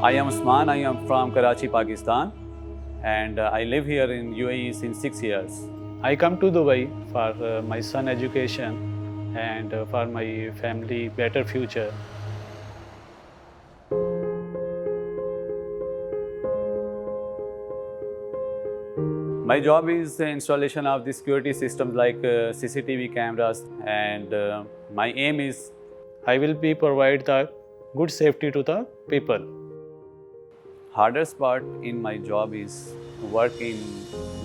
I am Usman. I am from Karachi, Pakistan, and I live here in UAE since 6 years. I come to Dubai for my son education and for my family better future. My job is the installation of the security systems like CCTV cameras, and my aim is I will be provide the good safety to the people. Hardest part in my job is work in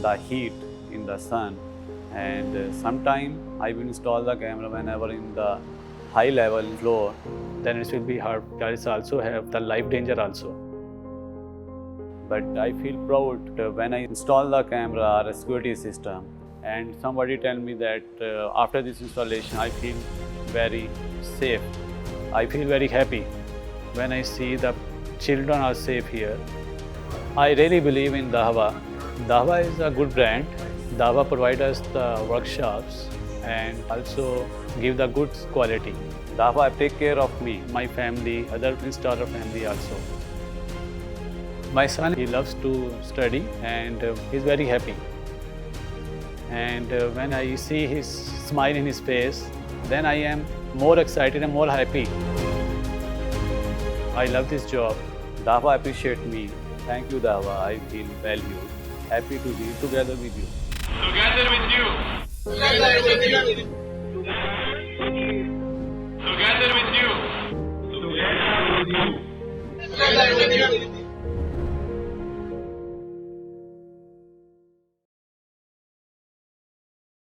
the heat in the sun, and sometime I will install the camera whenever in the high level floor. Then it will be hard. There is also have the life danger also. But I feel proud when I install the camera or a security system, and somebody tell me that after this installation I feel very safe. I feel very happy when I see the children are safe here. I really believe in Dahua. Dahua is a good brand. Dahua provides us the workshops and also give the good quality. Dahua take care of me, my family, other installer family also. My son, he loves to study and he's very happy. And when I see his smile in his face, then I am more excited and more happy. I love this job. Dahua appreciate me. Thank you, Dahua. I feel valued. Happy to be together with you. Together with you. Together with you. Together with you. Together with you. Together with you.